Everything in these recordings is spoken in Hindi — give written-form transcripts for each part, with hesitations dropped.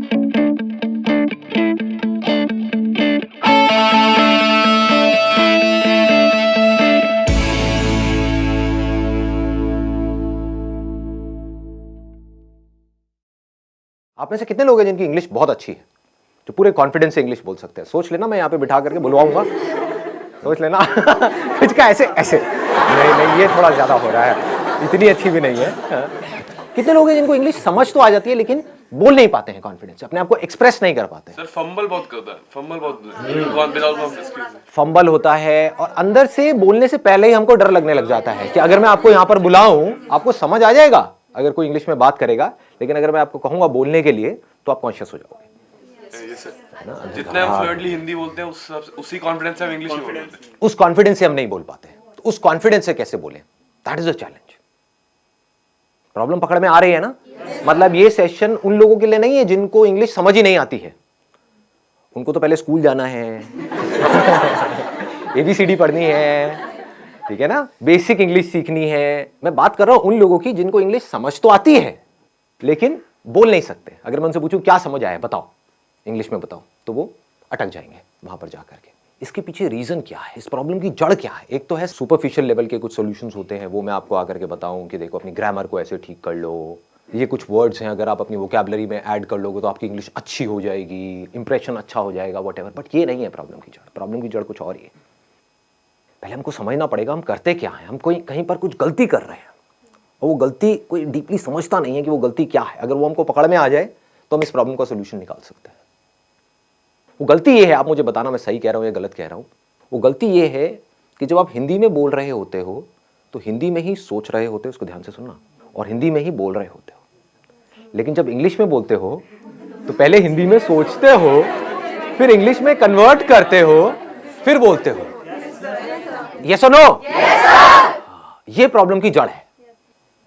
आप में से कितने लोग हैं जिनकी इंग्लिश बहुत अच्छी है, जो पूरे कॉन्फिडेंस से इंग्लिश बोल सकते हैं? सोच लेना, मैं यहाँ पे बिठा करके बुलवाऊंगा, सोच लेना। कुछ का ऐसे ऐसे नहीं, ये थोड़ा ज्यादा हो रहा है, इतनी अच्छी भी नहीं है। कितने लोग हैं जिनको इंग्लिश समझ तो आ जाती है लेकिन बोल नहीं पाते हैं कॉन्फिडेंस, अपने आप को एक्सप्रेस नहीं कर पाते? सर फंबल बहुत करता है, फंबल बहुत फंबल होता है और अंदर से बोलने से पहले ही हमको डर लगने लग जाता है कि अगर मैं आपको यहाँ पर बुलाऊं आपको समझ आ जाएगा अगर कोई इंग्लिश में बात करेगा, लेकिन अगर मैं आपको कहूंगा बोलने के लिए तो आप कॉन्शियस हो जाओगे। जितना हम फ्लुएंटली हिंदी बोलते हैं उसी कॉन्फिडेंस से हम इंग्लिश में बोलते हैं। उस कॉन्फिडेंस से हम नहीं बोल पाते, तो उस कॉन्फिडेंस से कैसे बोलें? That is the challenge. Problem पकड़ में आ रही है ना? मतलब ये सेशन उन लोगों के लिए नहीं है जिनको इंग्लिश समझ ही नहीं आती है, उनको तो पहले स्कूल जाना है, एबीसीडी पढ़नी है, ठीक है ना, बेसिक इंग्लिश सीखनी है। मैं बात कर रहा हूं उन लोगों की जिनको इंग्लिश समझ तो आती है लेकिन बोल नहीं सकते। अगर मैं उनसे पूछूं क्या समझ आया बताओ, इंग्लिश में बताओ, तो वो अटक जाएंगे वहां पर जाकर के। इसके पीछे रीजन क्या है, इस प्रॉब्लम की जड़ क्या है? एक तो है सुपरफिशियल लेवल के कुछ सॉल्यूशंस होते हैं, वो मैं आपको आकर के बताऊं कि देखो अपनी ग्रामर को ऐसे ठीक कर लो, ये कुछ वर्ड्स हैं अगर आप अपनी वोकैबुलरी में ऐड कर लोगे तो आपकी इंग्लिश अच्छी हो जाएगी, इंप्रेशन अच्छा हो जाएगा, व्हाटएवर। बट ये नहीं है प्रॉब्लम की जड़। प्रॉब्लम की जड़ कुछ और ही है। पहले हमको समझना पड़ेगा हम करते क्या है। हम कोई कहीं पर कुछ गलती कर रहे हैं और वो गलती कोई डीपली समझता नहीं है कि वो गलती क्या है। अगर वो हमको पकड़ में आ जाए तो हम इस प्रॉब्लम का सोल्यूशन निकाल सकते हैं। वो गलती ये है, आप मुझे बताना मैं सही कह रहा हूं या गलत कह रहा हूं। वो गलती ये है कि जब आप हिंदी में बोल रहे होते हो तो हिंदी में ही सोच रहे होते हो, उसको ध्यान से सुनना, और हिंदी में ही बोल रहे होते हो। लेकिन जब इंग्लिश में बोलते हो तो पहले हिंदी में सोचते हो, फिर इंग्लिश में कन्वर्ट करते हो, फिर बोलते हो। यस और नो? ये प्रॉब्लम की जड़ है।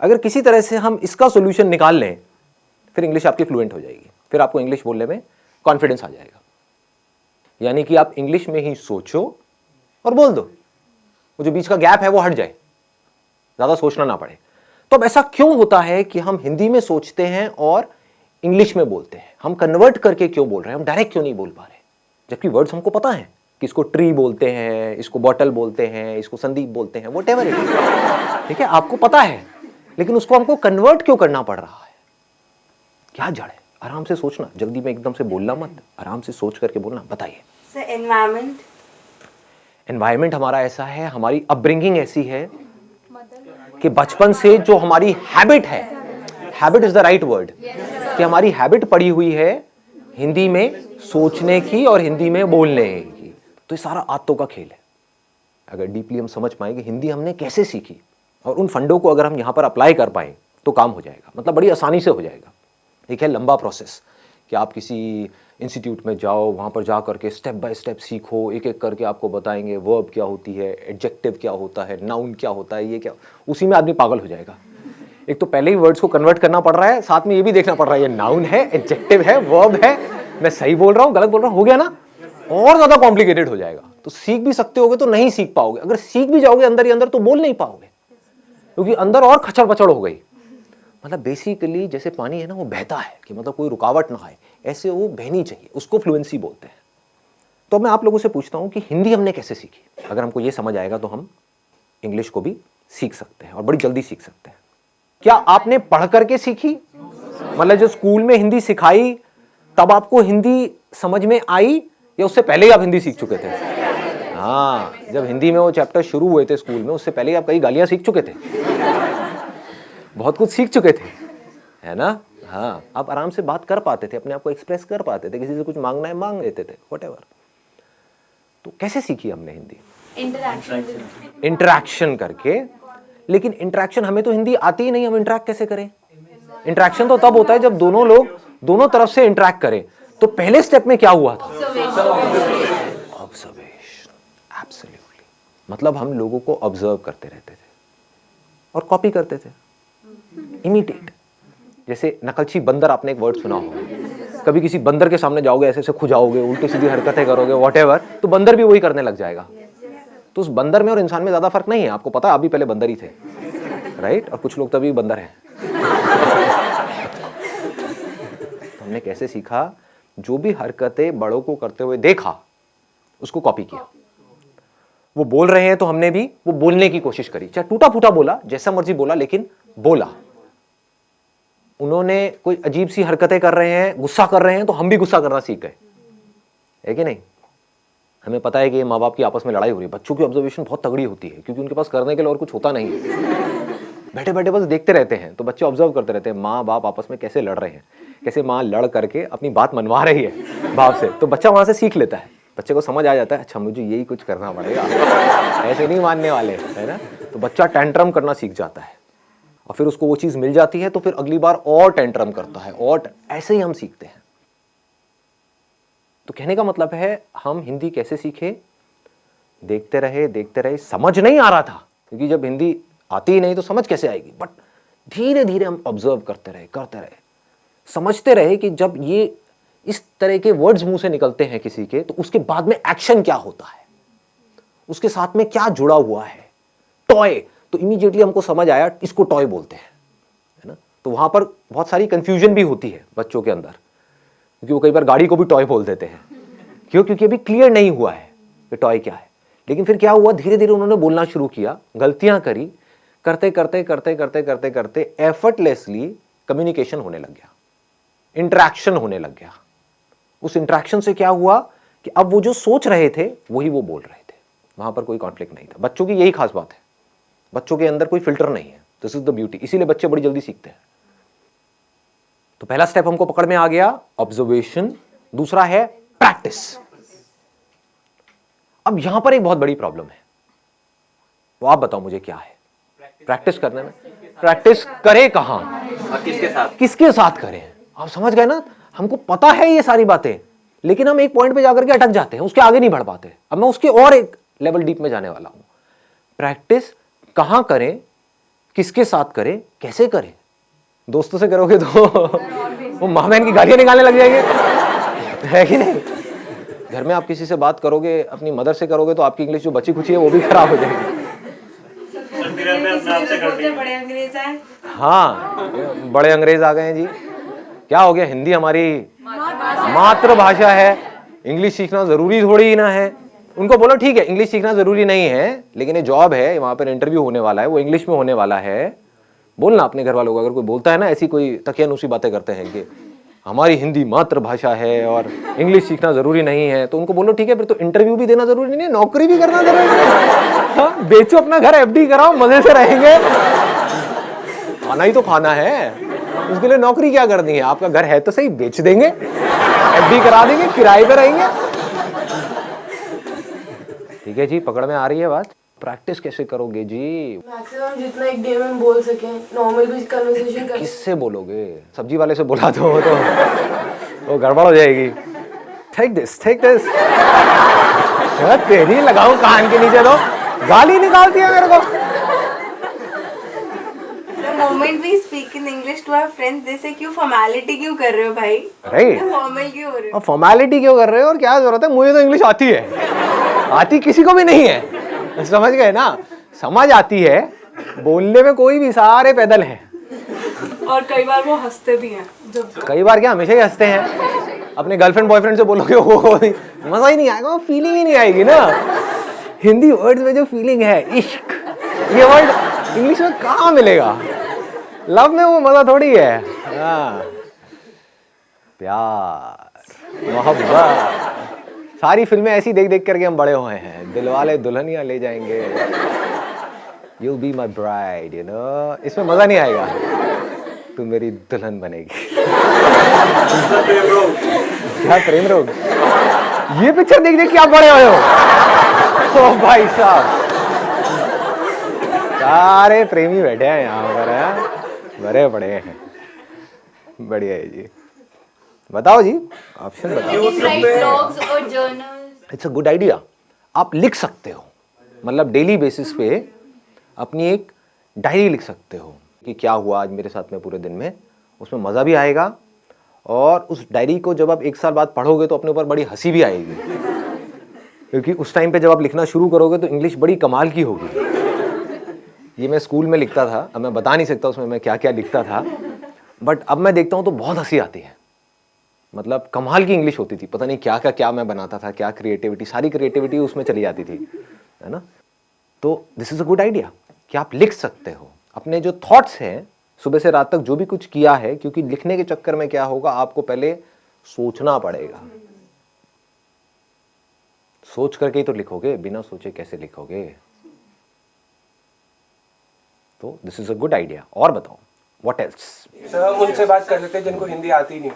अगर किसी तरह से हम इसका सॉल्यूशन निकाल लें फिर इंग्लिश आपकी फ्लुएंट हो जाएगी, फिर आपको इंग्लिश बोलने में कॉन्फिडेंस आ जाएगा। यानी कि आप इंग्लिश में ही सोचो और बोल दो, वो जो बीच का गैप है वो हट जाए, ज्यादा सोचना ना पड़े। तो अब ऐसा क्यों होता है कि हम हिंदी में सोचते हैं और इंग्लिश में बोलते हैं? हम कन्वर्ट करके क्यों बोल रहे हैं, हम डायरेक्ट क्यों नहीं बोल पा रहे? जबकि वर्ड्स हमको पता है कि इसको ट्री बोलते हैं, इसको बॉटल बोलते हैं, इसको संदीप बोलते हैं, व्हाटएवर इट इज, ठीक है, आपको पता है, लेकिन उसको हमको कन्वर्ट क्यों करना पड़ रहा है? क्या जड़ है? आराम से सोचना, जल्दी में एकदम से बोलना मत, आराम से सोच करके बोलना। बताइए सर। एनवायरमेंट हमारा ऐसा है, हमारी अपब्रिंगिंग ऐसी है कि बचपन से जो हमारी हैबिट है, habit is the right word, कि हमारी हैबिट पड़ी हुई है हिंदी में सोचने की और हिंदी में बोलने की। तो ये सारा आदतों का खेल है। अगर डीपली हम समझ पाए कि हिंदी हमने कैसे सीखी और उन फंडों को अगर हम यहां पर अप्लाई कर पाए तो काम हो जाएगा, मतलब बड़ी आसानी से हो जाएगा। एक है लंबा प्रोसेस कि आप किसी इंस्टीट्यूट में जाओ, वहाँ पर जा करके स्टेप बाय स्टेप सीखो, एक एक करके आपको बताएंगे वर्ब क्या होती है, एडजेक्टिव क्या होता है, नाउन क्या होता है, ये क्या, उसी में आदमी पागल हो जाएगा। एक तो पहले ही वर्ड्स को कन्वर्ट करना पड़ रहा है, साथ में ये भी देखना पड़ रहा है ये नाउन है, एडजेक्टिव है, वर्ब है, मैं सही बोल रहा हूँ गलत बोल रहा हूँ, हो गया ना? और ज्यादा कॉम्प्लिकेटेड हो जाएगा। तो सीख भी सकते होगे तो नहीं सीख पाओगे, अगर सीख भी जाओगे अंदर ही अंदर तो बोल नहीं पाओगे, क्योंकि अंदर और खचड़ पचड़ हो गई। मतलब बेसिकली जैसे पानी है ना, वो बहता है कि मतलब कोई रुकावट ना आए, ऐसे वो बहनी चाहिए, उसको फ्लुएंसी बोलते हैं। तो मैं आप लोगों से पूछता हूं कि हिंदी हमने कैसे सीखी? अगर हमको ये समझ आएगा तो हम इंग्लिश को भी सीख सकते हैं और बड़ी जल्दी सीख सकते हैं। क्या आपने पढ़ करके सीखी? मतलब जो स्कूल में हिंदी सिखाई तब आपको हिंदी समझ में आई, या उससे पहले ही आप हिंदी सीख चुके थे? हाँ, जब हिंदी में वो चैप्टर शुरू हुए थे स्कूल में, उससे पहले ही आप कई गालियां सीख चुके थे, बहुत कुछ सीख चुके थे, है ना? हाँ, आप आराम से बात कर पाते थे, अपने आप को एक्सप्रेस कर पाते थे, किसी से कुछ मांगना है मांग लेते थे, व्हाटएवर। तो कैसे सीखी हमने हिंदी? इंटरैक्शन करके। लेकिन इंटरैक्शन, हमें तो हिंदी आती ही नहीं, हम इंटरैक्ट कैसे करें? इंटरैक्शन तो तब होता है जब दोनों लोग दोनों तरफ से इंटरैक्ट करें। तो पहले स्टेप में क्या हुआ था? ऑब्जर्वेशन। एब्सोल्युटली। मतलब हम लोगों को ऑब्जर्व करते रहते थे और कॉपी करते थे, इमिटेट। जैसे नकलची बंदर, आपने एक वर्ड सुना होगा, कभी किसी बंदर के सामने जाओगे, ऐसे ऐसे खुजाओगे, उल्टी सीधी हरकतें करोगे, व्हाटएवर, तो बंदर भी वही करने लग जाएगा। तो उस बंदर में और इंसान में ज्यादा फर्क नहीं है, आपको पता है, आप भी पहले बंदर ही थे, राइट? और कुछ लोग तभी बंदर हैं। तो हमने कैसे सीखा? जो भी हरकतें बड़ों को करते हुए देखा उसको कॉपी किया। वो बोल रहे हैं तो हमने भी वो बोलने की कोशिश करी, चाहे टूटा फूटा बोला, जैसा मर्जी बोला, लेकिन बोला। उन्होंने कोई अजीब सी हरकतें कर रहे हैं, गुस्सा कर रहे हैं, तो हम भी गुस्सा करना सीख गए, है कि नहीं? हमें पता है कि माँ बाप की आपस में लड़ाई हो रही है, बच्चों की ऑब्जर्वेशन बहुत तगड़ी होती है क्योंकि उनके पास करने के लिए और कुछ होता नहीं है। बैठे बैठे बस देखते रहते हैं, तो बच्चे ऑब्जर्व करते रहते हैं माँ बाप आपस में कैसे लड़ रहे हैं, कैसे माँ लड़ करके अपनी बात मनवा रही है बाप से, तो बच्चा वहां से सीख लेता है। बच्चे को समझ आ जाता है, अच्छा मुझे यही कुछ करना पड़ेगा, ऐसे नहीं मानने वाले, है ना? तो बच्चा टेंट्रम करना सीख जाता है और फिर उसको वो चीज़ मिल जाती है तो फिर अगली बार और टेंट्रम करता है, और ऐसे ही हम सीखते हैं। तो कहने का मतलब है हम हिंदी कैसे सीखे? देखते रहे, समझ नहीं आ रहा था क्योंकि जब हिंदी आती ही नहीं तो समझ कैसे आएगी, बट धीरे धीरे हम ऑब्जर्व करते रहे, समझते रहे कि जब ये इस तरह के वर्ड्स मुंह से निकलते हैं किसी के, तो उसके बाद में एक्शन क्या होता है, उसके साथ में क्या जुड़ा हुआ है। टॉय, तो इमीडिएटली हमको समझ आया इसको टॉय बोलते हैं, है ना? तो वहां पर बहुत सारी कंफ्यूजन भी होती है बच्चों के अंदर, क्योंकि वो कई बार गाड़ी को भी टॉय बोल देते हैं। क्यों? क्योंकि अभी क्लियर नहीं हुआ है कि टॉय क्या है। लेकिन फिर क्या हुआ, धीरे धीरे उन्होंने बोलना शुरू किया, गलतियां करी, करते एफर्टलेसली कम्युनिकेशन होने लग गया, इंटरेक्शन होने लग गया। उस इंटरेक्शन से क्या हुआ कि अब वो जो सोच रहे थे वही वो बोल रहे थे, वहां पर कोई कॉन्फ्लिक्ट नहीं था। बच्चों की यही खास बात है, बच्चों के अंदर कोई फिल्टर नहीं है, दिस इज द ब्यूटी, इसीलिए बच्चे बड़ी जल्दी सीखते हैं। तो पहला स्टेप हमको पकड़ में आ गया, ऑब्जर्वेशन। दूसरा है प्रैक्टिस। अब यहां पर एक बहुत बड़ी प्रॉब्लम है, वो आप बताओ मुझे क्या है? प्रैक्टिस करने में, प्रैक्टिस करे कहां और किसके साथ करें? आप समझ गए ना? हमको पता है ये सारी बातें, लेकिन हम एक पॉइंट पे जाकर के अटक जाते हैं, उसके आगे नहीं बढ़ पाते। अब मैं उसके और एक लेवल डीप में जाने वाला हूं। प्रैक्टिस कहां करें, किसके साथ करें, कैसे करें? दोस्तों से करोगे तो वो माँ बहन की गालियां निकालने लग जाएंगे, है कि नहीं? घर में आप किसी से बात करोगे, अपनी मदर से करोगे, तो आपकी इंग्लिश जो बची खुची है वो भी खराब हो जाएगी। बड़े अंग्रेज आए। हाँ, बड़े अंग्रेज आ गए हैं जी। क्या हो गया? हिंदी हमारी मातृभाषा है, इंग्लिश सीखना जरूरी थोड़ी ही ना है। उनको बोलो ठीक है इंग्लिश सीखना जरूरी नहीं है, लेकिन ये जॉब है, वहां पर इंटरव्यू होने वाला है, वो इंग्लिश में होने वाला है। बोलना अपने घर वालों को, अगर कोई बोलता है ना ऐसी कोई तकियानुसी बातें करते हैं कि हमारी हिंदी मातृभाषा है और इंग्लिश सीखना जरूरी नहीं है, तो उनको बोलो ठीक है फिर तो इंटरव्यू भी देना जरूरी नहीं है, नौकरी भी करना जरूरी नहीं है। हाँ, बेचो अपना घर, एफडी कराओ, मजे से रहेंगे। खाना ही तो खाना है, उसके लिए नौकरी क्या करनी है? आपका घर है तो सही, बेच देंगे, एफडी करा देंगे, किराए पे रहेंगे। ठीक है जी, पकड़ में आ रही है बात? प्रैक्टिस कैसे करोगे जी? मैक्सिमम जितना एक डे में बोल सके, नॉर्मल भी कन्वर्सेशन कर। किससे बोलोगे? सब्जी वाले से बोला तो वो गड़बड़ हो जाएगी। टेक दिस तेरी लगाऊं कान के नीचे, तो गाली निकालती है मेरे को। The moment we speak in English to our friends, they say क्यों फॉर्मेलिटी क्यों कर रहे हो भाई? राइट, फॉर्मल क्यों हो रहे हो? फॉर्मेलिटी क्यों कर रहे हो और क्या जरूरत है? मुझे तो इंग्लिश आती है, आती किसी को भी नहीं है, समझ गए ना? समझ आती है, बोलने में कोई भी, सारे पैदल हैं। और कई बार वो हंसते भी हैं। जब कई बार क्या, हमेशा ही हंसते हैं। अपने गर्लफ्रेंड बॉयफ्रेंड से बोलोगे वो मजा ही नहीं आएगा, फीलिंग ही नहीं आएगी ना। हिंदी वर्ड्स में जो फीलिंग है, इश्क, ये वर्ड इंग्लिश में कहाँ मिलेगा? लव में वो मजा थोड़ी है। हाँ, प्यार, मोहब्बत, सारी फिल्में ऐसी देख देख करके हम बड़े हुए हैं। दिलवाले दुल्हनिया ले जाएंगे, You'll be my bride, you know? इसमें मजा नहीं आएगा, तू मेरी दुल्हन बनेगी। क्या प्रेम रोग? ये पिक्चर देख देख के आप बड़े हुए हो। ओ भाई साहब, सारे प्रेमी बैठे हैं यहाँ पर, हैं बड़े बड़े हैं। बढ़िया है जी। बताओ जी, ऑप्शन बताओ। It's a good idea. आप लिख सकते हो, मतलब डेली बेसिस पे अपनी एक डायरी लिख सकते हो कि क्या हुआ आज मेरे साथ में पूरे दिन में। उसमें मज़ा भी आएगा, और उस डायरी को जब आप एक साल बाद पढ़ोगे तो अपने ऊपर बड़ी हंसी भी आएगी, क्योंकि उस टाइम पे जब आप लिखना शुरू करोगे तो इंग्लिश बड़ी कमाल की होगी। ये मैं स्कूल में लिखता था, अब मैं बता नहीं सकता उसमें मैं क्या क्या लिखता था, बट अब मैं देखता हूँ तो बहुत हंसी आती है। मतलब कमाल की इंग्लिश होती थी, पता नहीं क्या का क्या मैं बनाता था, क्या क्रिएटिविटी, सारी क्रिएटिविटी उसमें चली जाती थी, है ना। तो this is a good idea कि आप लिख सकते हो अपने जो थॉट्स हैं, सुबह से रात तक जो भी कुछ किया है, क्योंकि लिखने के चक्कर में क्या होगा, आपको पहले सोचना पड़ेगा। सोच करके ही तो लिखोगे, बिना सोचे कैसे लिखोगे। तो this is a good idea. और बताओ व्हाट एल्स। सर हम उनसे बात कर सकते हैं जिनको हिंदी आती ही नहीं,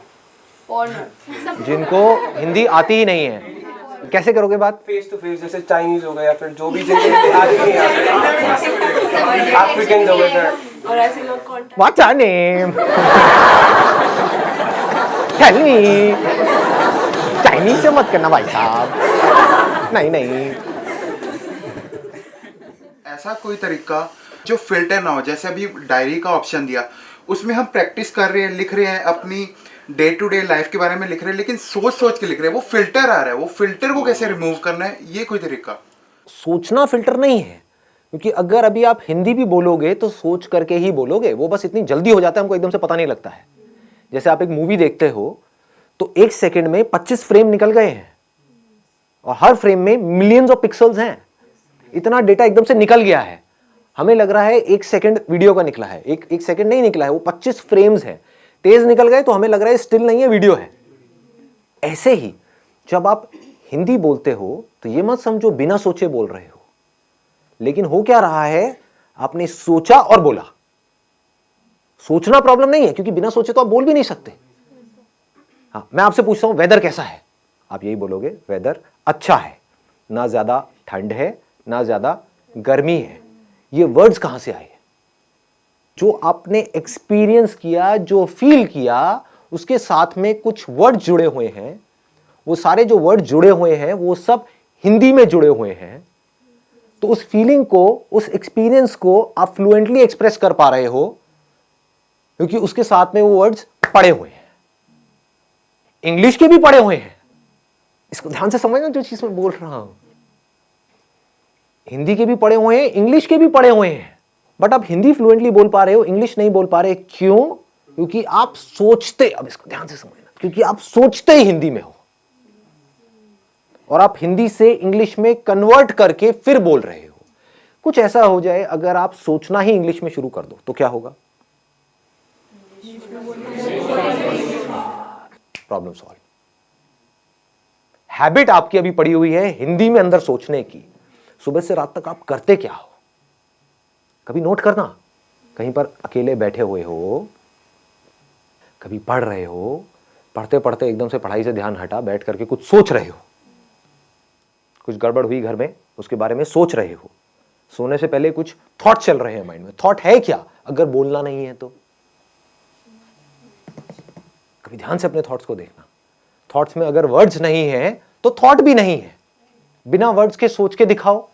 जिनको हिंदी आती ही नहीं है, कैसे करोगे बात? फेस टू फेस, जैसे चाइनीज हो गए या फिर जो भी जिनको हिंदी आती नहीं है, अफ्रीकन हो गए सर। और ऐसे लोग contact What's your name? Tell me. Chinese से मत करना भाई साहब, नहीं नहीं। ऐसा कोई तरीका जो फिल्टर ना हो, जैसे अभी डायरी का ऑप्शन दिया, उसमें हम प्रैक्टिस कर रहे हैं, लिख रहे हैं, अपनी डे टू डे लाइफ के बारे में लिख रहे हैं, लेकिन सोच सोच के लिख रहे हैं, वो फिल्टर आ रहा है, वो फिल्टर को कैसे रिमूव करना है, ये कोई तरीका? सोचना फिल्टर नहीं है, क्योंकि अगर अभी आप हिंदी भी बोलोगे तो सोच करके ही बोलोगे, वो बस इतनी जल्दी हो जाता है, हमको एकदम से पता नहीं लगता है। जैसे आप एक मूवी देखते हो तो 1 सेकंड में 25 फ्रेम निकल गए हैं, और हर फ्रेम में मिलियंस ऑफ पिक्सल्स हैं, इतना डेटा एकदम से निकल गया है। हमें लग रहा है 1 सेकंड वीडियो का निकला है, एक सेकंड नहीं निकला है, वो 25 फ्रेम्स है, तेज निकल गए तो हमें लग रहा है स्टिल नहीं है, वीडियो है। ऐसे ही जब आप हिंदी बोलते हो तो ये मत समझो बिना सोचे बोल रहे हो, लेकिन हो क्या रहा है, आपने सोचा और बोला। सोचना प्रॉब्लम नहीं है, क्योंकि बिना सोचे तो आप बोल भी नहीं सकते। हाँ, मैं आपसे पूछता हूं वेदर कैसा है, आप यही बोलोगे वेदर अच्छा है, ना ज्यादा ठंड है ना ज्यादा गर्मी है। ये वर्ड्स कहां से आए? जो आपने एक्सपीरियंस किया, जो फील किया, उसके साथ में कुछ वर्ड जुड़े हुए हैं। वो सारे जो वर्ड जुड़े हुए हैं वो सब हिंदी में जुड़े हुए हैं। तो उस फीलिंग को, उस एक्सपीरियंस को आप फ्लुएंटली एक्सप्रेस कर पा रहे हो, क्योंकि उसके साथ में वो वर्ड्स पड़े हुए हैं। इंग्लिश के भी पड़े हुए हैं, इसको ध्यान से समझना जो चीज मैं बोल रहा हूं। हिंदी के भी पड़े हुए हैं, इंग्लिश के भी पड़े हुए हैं, बट आप हिंदी फ्लुएंटली बोल पा रहे हो, इंग्लिश नहीं बोल पा रहे। क्यों? क्योंकि आप सोचते, अब इसको ध्यान से समझना, क्योंकि आप सोचते ही हिंदी में हो, और आप हिंदी से इंग्लिश में कन्वर्ट करके फिर बोल रहे हो। कुछ ऐसा हो जाए, अगर आप सोचना ही इंग्लिश में शुरू कर दो तो क्या होगा? Problem solve. हैबिट आपकी अभी पड़ी हुई है हिंदी में अंदर सोचने की। सुबह से रात तक आप करते क्या हो? कभी नोट करना, कहीं पर अकेले बैठे हुए हो, कभी पढ़ रहे हो, पढ़ते पढ़ते एकदम से पढ़ाई से ध्यान हटा, बैठ करके कुछ सोच रहे हो, कुछ गड़बड़ हुई घर में, उसके बारे में सोच रहे हो, सोने से पहले कुछ थॉट चल रहे हैं माइंड में। थॉट है क्या अगर बोलना नहीं है तो? कभी ध्यान से अपने थॉट्स को देखना। थॉट्स में अगर वर्ड्स नहीं है तो थॉट भी नहीं है। बिना वर्ड्स के सोच के दिखाओ,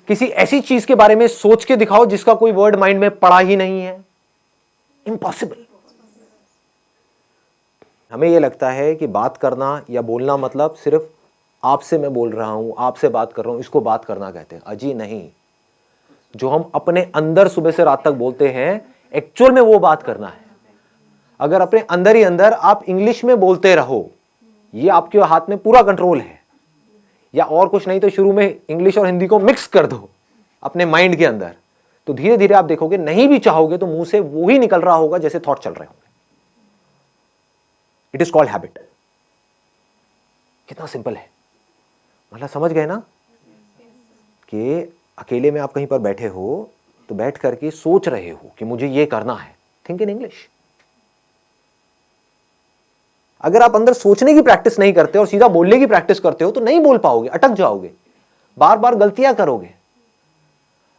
किसी ऐसी चीज के बारे में सोच के दिखाओ जिसका कोई वर्ड माइंड में पड़ा ही नहीं है। इम्पॉसिबल। हमें यह लगता है कि बात करना या बोलना मतलब सिर्फ आपसे मैं बोल रहा हूं, आपसे बात कर रहा हूं, इसको बात करना कहते हैं। अजी नहीं, जो हम अपने अंदर सुबह से रात तक बोलते हैं, एक्चुअल में वो बात करना है। अगर अपने अंदर ही अंदर आप इंग्लिश में बोलते रहो, ये आपके हाथ में पूरा कंट्रोल है, या और कुछ नहीं तो शुरू में इंग्लिश और हिंदी को मिक्स कर दो अपने माइंड के अंदर, तो धीरे धीरे आप देखोगे, नहीं भी चाहोगे तो मुंह से वो ही निकल रहा होगा जैसे थॉट चल रहे होंगे। It is called habit. कितना सिंपल है, मतलब समझ गए ना कि अकेले में आप कहीं पर बैठे हो तो बैठ करके सोच रहे हो कि मुझे ये करना है। Think in English. अगर आप अंदर सोचने की प्रैक्टिस नहीं करते और सीधा बोलने की प्रैक्टिस करते हो तो नहीं बोल पाओगे, अटक जाओगे, बार बार गलतियां करोगे,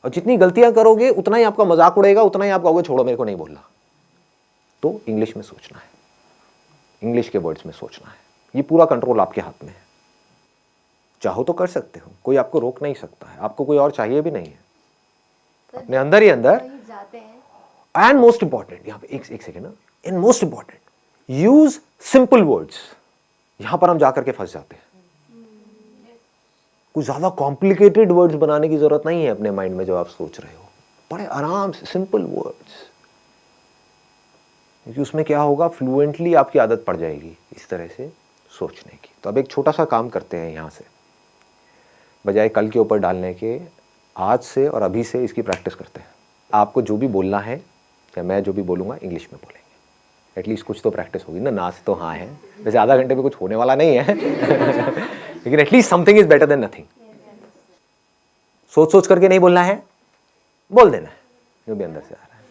और जितनी गलतियां करोगे उतना ही आपका मजाक उड़ेगा, उतना ही आप कहोगे छोड़ो मेरे को नहीं बोलना। तो इंग्लिश में सोचना है, इंग्लिश के वर्ड्स में सोचना है। ये पूरा कंट्रोल आपके हाथ में है। चाहो तो कर सकते हो, कोई आपको रोक नहीं सकता है, आपको कोई और चाहिए भी नहीं है, अपने अंदर ही अंदर। एंड मोस्ट इंपॉर्टेंट, यहां पे एक सेकेंड ना, in most important, use simple words. यहां पर हम जाकर के फंस जाते हैं। कुछ ज्यादा कॉम्प्लिकेटेड वर्ड्स बनाने की जरूरत नहीं है अपने माइंड में जो आप सोच रहे हो। बड़े आराम से सिंपल वर्ड्स। क्योंकि उसमें क्या होगा, फ्लुएंटली आपकी आदत पड़ जाएगी इस तरह से सोचने की। तो अब एक छोटा सा काम करते हैं यहाँ से, बजाय कल के ऊपर डालने के, आज से और अभी से इसकी प्रैक्टिस करते हैं। आपको जो भी बोलना है या मैं जो भी बोलूँगा इंग्लिश में बोलेंगे, एटलीस्ट कुछ तो प्रैक्टिस होगी ना से तो हाँ है, वैसे आधा घंटे में कुछ होने वाला नहीं है लेकिन at least something is better than nothing. सोच सोच करके नहीं बोलना है, बोल देना है जो भी अंदर से आ रहा है।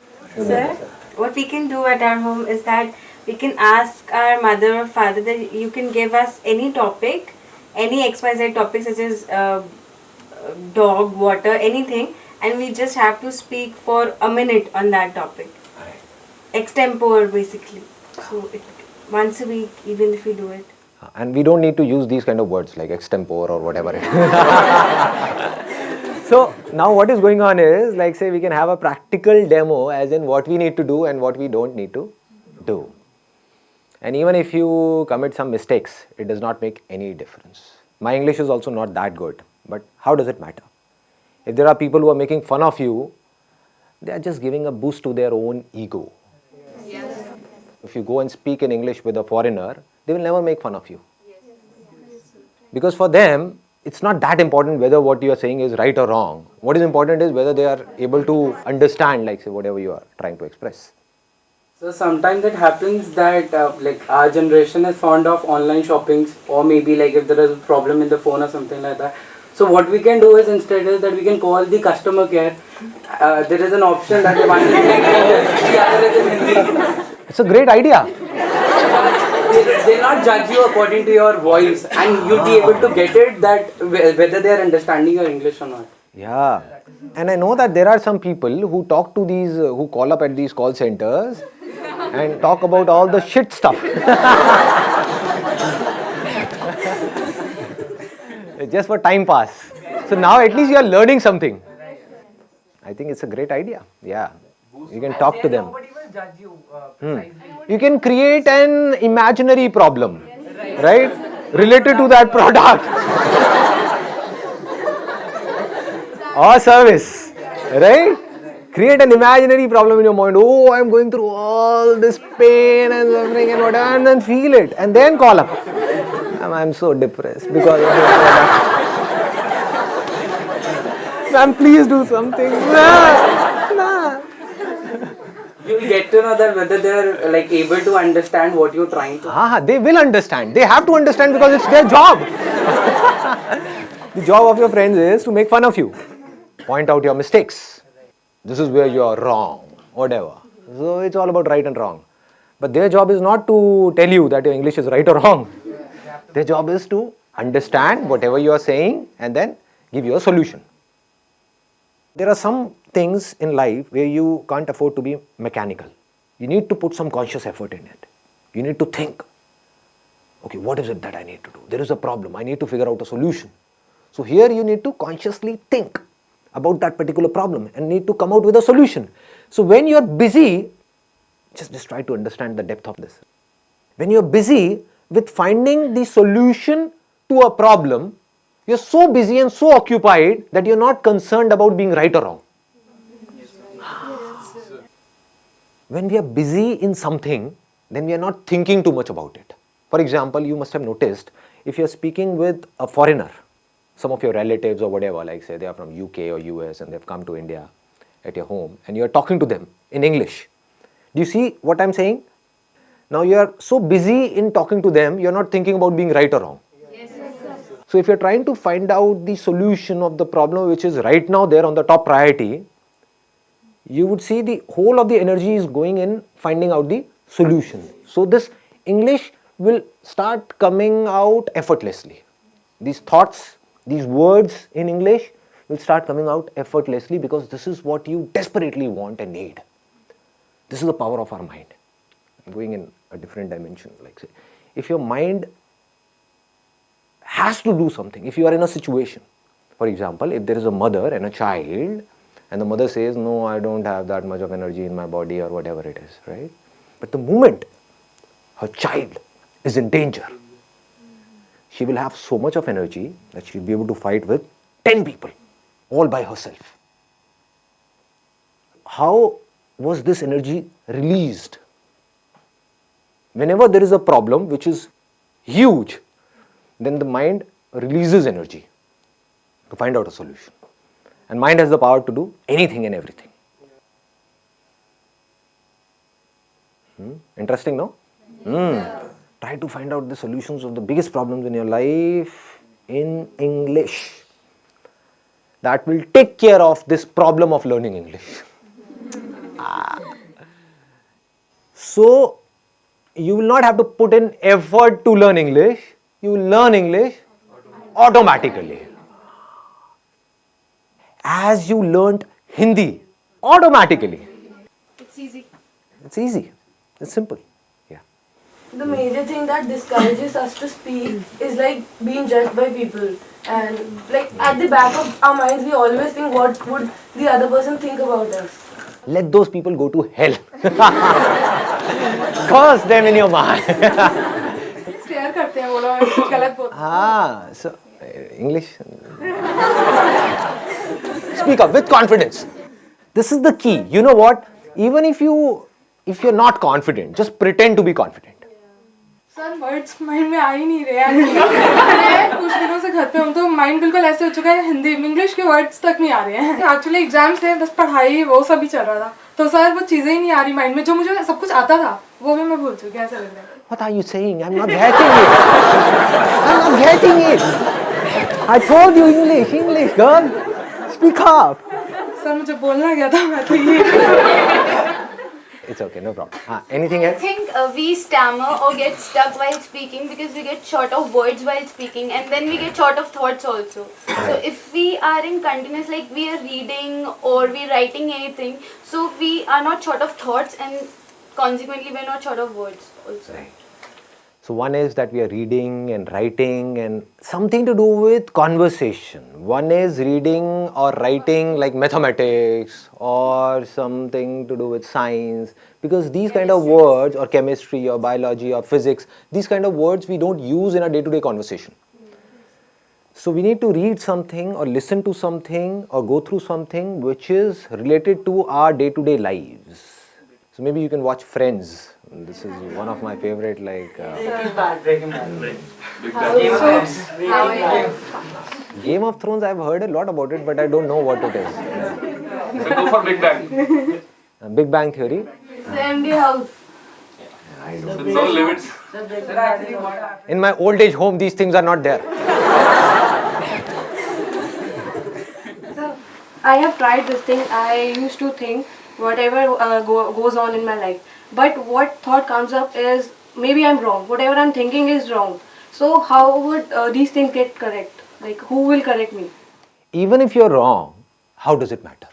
Sir, what we can do at our home is that we can ask our mother or father that you can give us any topic, any XYZ topic such as dog, water, anything, and we just have to speak for a minute on that topic. Extempore basically. So once a week, even if we do it. And we don't need to use these kind of words like extempore or whatever. So now what is going on is, like say we can have a practical demo as in what we need to do and what we don't need to do. And even if you commit some mistakes, it does not make any difference. My English is also not that good, but how does it matter? If there are people who are making fun of you, they are just giving a boost to their own ego. Yes. If you go and speak in English with a foreigner, they will never make fun of you. Because for them, it's not that important whether what you are saying is right or wrong. What is important is whether they are able to understand, like say, whatever you are trying to express. So sometimes it happens that like our generation is fond of online shoppings, or maybe like if there is a problem in the phone or something like that. So what we can do is instead is that we can call the customer care. There is an option that one is in English, the other is in Hindi. It's a great idea. They'll not judge you according to your voice, and you'll be able to get it that whether they are understanding your English or not. Yeah. And I know that there are some people who talk to these, who call up at these call centers and talk about all the shit stuff. Just for time pass. So now at least you are learning something. I think it's a great idea. Yeah. You can talk to them. Nobody will judge you. You can create an imaginary problem, right? Related to that product or service, right? Create an imaginary problem in your mind. Oh, I'm going through all this pain and suffering and whatever, and then feel it, and then call up. I'm so depressed because of this product. Ma'am, please do something. Nah. You'll get to know that whether they are like able to understand what you're trying to. They will understand. They have to understand because it's their job. The job of your friends is to make fun of you, point out your mistakes. This is where you are wrong, whatever. So it's all about right and wrong. But their job is not to tell you that your English is right or wrong. Their job is to understand whatever you are saying and then give you a solution. There are some things in life where you can't afford to be mechanical. You need to put some conscious effort in it. You need to think, okay, what is it that I need to do? There is a problem. I need to figure out a solution. So here you need to consciously think about that particular problem and need to come out with a solution. So when you are busy, just try to understand the depth of this. When you are busy with finding the solution to a problem, you're so busy and so occupied that you're not concerned about being right or wrong. When we are busy in something, then we are not thinking too much about it. For example, you must have noticed, if you're speaking with a foreigner, some of your relatives or whatever, like say they are from UK or US and they've come to India at your home, and you're talking to them in English. Do you see what I'm saying? Now you are so busy in talking to them, you're not thinking about being right or wrong. So if you're trying to find out the solution of the problem which is right now there on the top priority, you would see the whole of the energy is going in finding out the solution. So this English will start coming out effortlessly. These thoughts, these words in English will start coming out effortlessly because this is what you desperately want and need. This is the power of our mind. I'm going in a different dimension. Like say, if your mind has to do something, if you are in a situation, for example, if there is a mother and a child, and the mother says, no, I don't have that much of energy in my body or whatever it is, right? But the moment her child is in danger, she will have so much of energy that she will be able to fight with 10 people, all by herself. How was this energy released? whenever there is a problem which is huge, then the mind releases energy to find out a solution. And mind has the power to do anything and everything. Interesting, no? Try to find out the solutions of the biggest problems in your life in English. That will take care of this problem of learning English. So, you will not have to put in effort to learn English. You will learn English automatically. As you learnt Hindi automatically. It's easy. It's easy. It's simple. Yeah. The major thing that discourages us to speak is like being judged by people. And like at the back of our minds, we always think what would the other person think about us. Let those people go to hell. Curse them in your mind. Stare करते हैं वो लोग गलत बोलते So English. Speak up with confidence. This is the key. You know what? Even if you're not confident, just pretend to be confident. Sir words mind में आ ही नहीं रहे हैं कुछ दिनों से घर पे हूँ तो माइंड बिल्कुल ऐसे हो चुका है हिंदी इंग्लिश के वर्ड्स तक नहीं आ रहे हैं एक्चुअली एग्जाम्स थे बस पढ़ाई वो सब ही चल रहा था तो सर वो चीज़ें ही नहीं आ रही माइंड में जो मुझे सब कुछ आता था वो भी मैं भूल चुकी ऐसा लग रहा है What are you saying? I'm not getting it. I'm not getting it. I told you English, girl. Speak up. Sir मुझे बोलना क्या था मैं तो ये It's okay, no problem. Anything I else? think we stammer or get stuck while speaking because we get short of words while speaking and then we get short of thoughts also. So if we are in continuous, like we are reading or we writing anything, so we are not short of thoughts and consequently we are not short of words also. Right. So one is that we are reading and writing and something to do with conversation. One is reading or writing like mathematics or something to do with science, because these kind of words, or chemistry or biology or physics, these kind of words we don't use in our day-to-day conversation. So we need to read something or listen to something or go through something which is related to our day-to-day lives. So maybe you can watch Friends. This is one of my favorite, like Breaking Bad. Game of Thrones. I've heard a lot about it, but I don't know what it is. So go for Big Bang. Big Bang Theory. So MD House. No limits. In my old age home, these things are not there. So I have tried this thing. I used to think whatever goes on in my life. But what thought comes up is maybe I'm wrong. Whatever I'm thinking is wrong. So how would these things get correct? Like who will correct me? Even if you're wrong, how does it matter?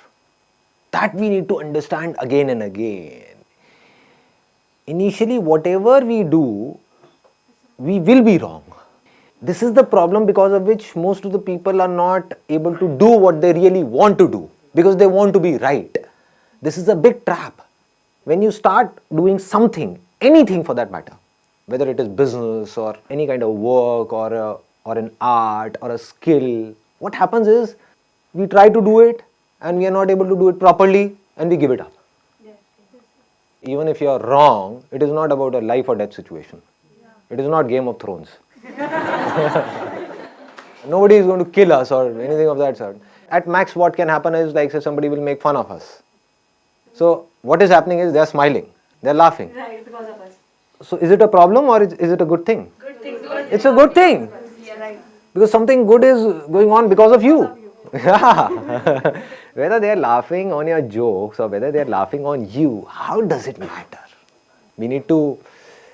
That we need to understand again and again. Initially, whatever we do, we will be wrong. This is the problem because of which most of the people are not able to do what they really want to do, because they want to be right. This is a big trap. When you start doing something, anything for that matter, whether it is business or any kind of work or an art or a skill, what happens is we try to do it and we are not able to do it properly and we give it up. Even if you are wrong, it is not about a life or death situation. It is not Game of Thrones. Nobody is going to kill us or anything of that sort. At max, what can happen is, like, say, somebody will make fun of us. So what is happening is they are smiling, they are laughing. Right, because of us. So is it a problem or is it a good thing? Good thing. It's a good thing. Yeah, right. Because something good is going on because of you. Yeah. Whether they are laughing on your jokes or whether they are laughing on you, how does it matter? We need to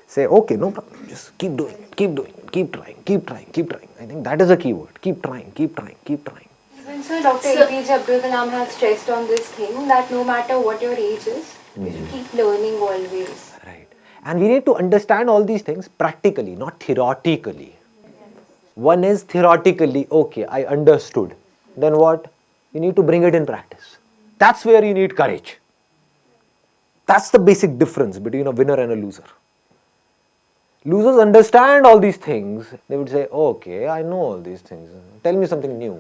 say, okay, no problem, just keep doing it, keep doing it, keep trying, keep trying, keep trying. I think that is a key word. Keep trying, keep trying, keep trying. So Dr. APJ Abdul Kalam has stressed on this thing that no matter what your age is, you should keep learning always. Right. And we need to understand all these things practically, not theoretically. One is theoretically, okay, I understood. Then what? You need to bring it in practice. That's where you need courage. That's the basic difference between a winner and a loser. Losers understand all these things. They would say, okay, I know all these things. Tell me something new.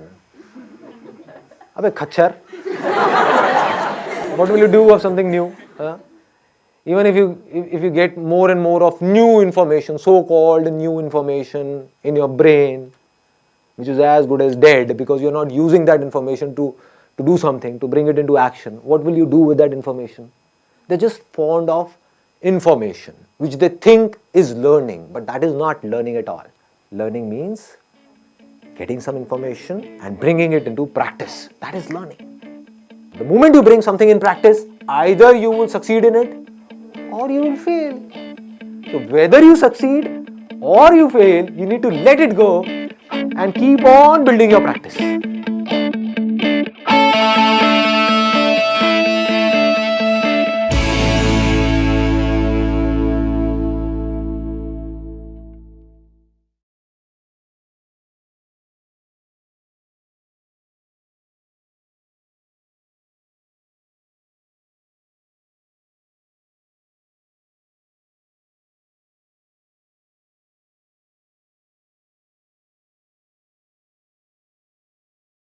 Abbe khachar. What will you do of something new? Even if you get more and more of new information, so-called new information in your brain, which is as good as dead because you're not using that information to do something, to bring it into action, what will you do with that information? They're just fond of information, which they think is learning, but that is not learning at all. Learning means getting some information and bringing it into practice. That is learning. The moment you bring something in practice, either you will succeed in it or you will fail. So whether you succeed or you fail, you need to let it go and keep on building your practice.